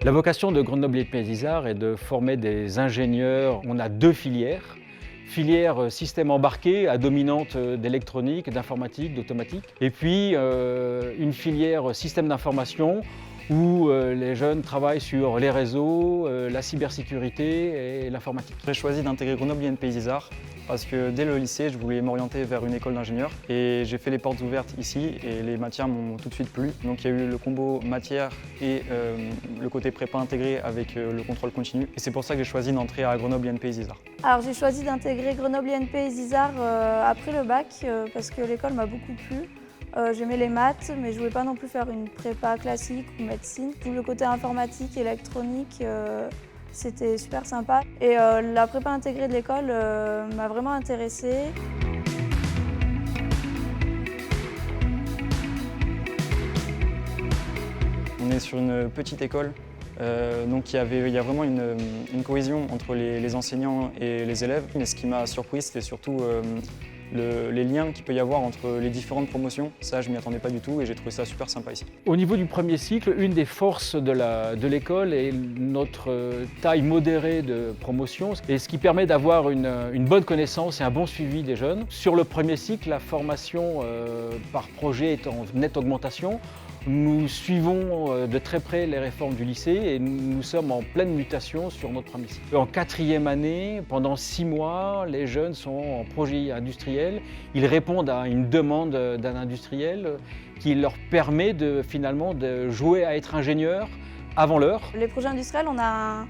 La vocation de Grenoble INP ISAR est de former des ingénieurs. On a deux filières. Filière système embarqué à dominante d'électronique, d'informatique, d'automatique. Et puis une filière système d'information où les jeunes travaillent sur les réseaux, la cybersécurité et l'informatique. J'ai choisi d'intégrer Grenoble INP ISAR parce que dès le lycée, je voulais m'orienter vers une école d'ingénieur et j'ai fait les portes ouvertes ici et les matières m'ont tout de suite plu. Donc il y a eu le combo matière et le côté prépa intégré avec le contrôle continu et c'est pour ça que j'ai choisi d'entrer à Grenoble INP ISAR. Alors j'ai choisi d'intégrer Grenoble INP ISAR après le bac parce que l'école m'a beaucoup plu. J'aimais les maths, mais je ne voulais pas non plus faire une prépa classique ou médecine. Tout le côté informatique, électronique, c'était super sympa. Et la prépa intégrée de l'école m'a vraiment intéressée. On est sur une petite école, donc il y a vraiment une cohésion entre les enseignants et les élèves. Mais ce qui m'a surpris, c'était surtout les liens qu'il peut y avoir entre les différentes promotions. Ça, je m'y attendais pas du tout et j'ai trouvé ça super sympa ici. Au niveau du premier cycle, une des forces de l'école est notre taille modérée de promotion, et ce qui permet d'avoir une bonne connaissance et un bon suivi des jeunes. Sur le premier cycle, la formation par projet est en nette augmentation. Nous suivons de très près les réformes du lycée et nous sommes en pleine mutation sur notre premier cycle. En quatrième année, pendant 6 mois, les jeunes sont en projet industriel. Ils répondent à une demande d'un industriel qui leur permet finalement de jouer à être ingénieur avant l'heure. Les projets industriels, on a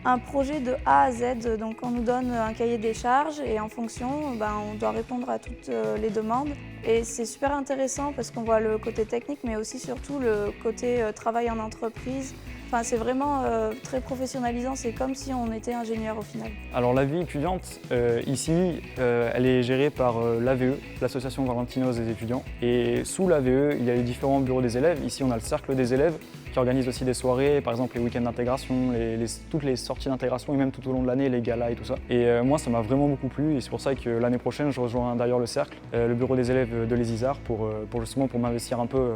un projet de A à Z, donc on nous donne un cahier des charges et en fonction, on doit répondre à toutes les demandes. Et c'est super intéressant parce qu'on voit le côté technique, mais aussi surtout le côté travail en entreprise. Enfin, c'est vraiment très professionnalisant, c'est comme si on était ingénieur au final. Alors la vie étudiante, ici, elle est gérée par l'AVE, l'Association valentinoise des étudiants. Et sous l'AVE, il y a les différents bureaux des élèves. Ici, on a le cercle des élèves qui organise aussi des soirées, par exemple les week-ends d'intégration, toutes les sorties d'intégration et même tout au long de l'année, les galas et tout ça. Et moi, ça m'a vraiment beaucoup plu et c'est pour ça que l'année prochaine, je rejoins d'ailleurs le cercle, le bureau des élèves de l'ESISAR pour m'investir un peu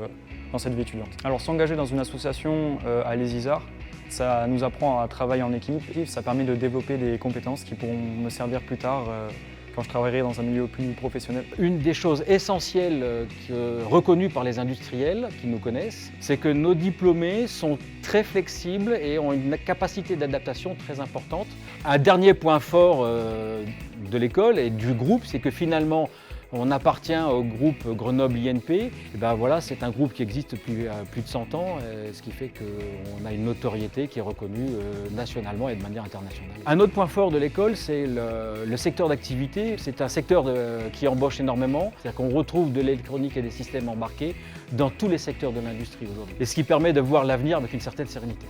dans cette vie étudiante. Alors s'engager dans une association à l'ESISAR, ça nous apprend à travailler en équipe et ça permet de développer des compétences qui pourront me servir plus tard quand je travaillerai dans un milieu plus professionnel. Une des choses essentielles reconnues par les industriels qui nous connaissent, c'est que nos diplômés sont très flexibles et ont une capacité d'adaptation très importante. Un dernier point fort de l'école et du groupe, c'est que finalement, on appartient au groupe Grenoble INP. Et voilà, c'est un groupe qui existe depuis plus de 100 ans, ce qui fait qu'on a une notoriété qui est reconnue nationalement et de manière internationale. Un autre point fort de l'école, c'est le secteur d'activité. C'est un secteur qui embauche énormément, c'est-à-dire qu'on retrouve de l'électronique et des systèmes embarqués dans tous les secteurs de l'industrie aujourd'hui. Et ce qui permet de voir l'avenir avec une certaine sérénité.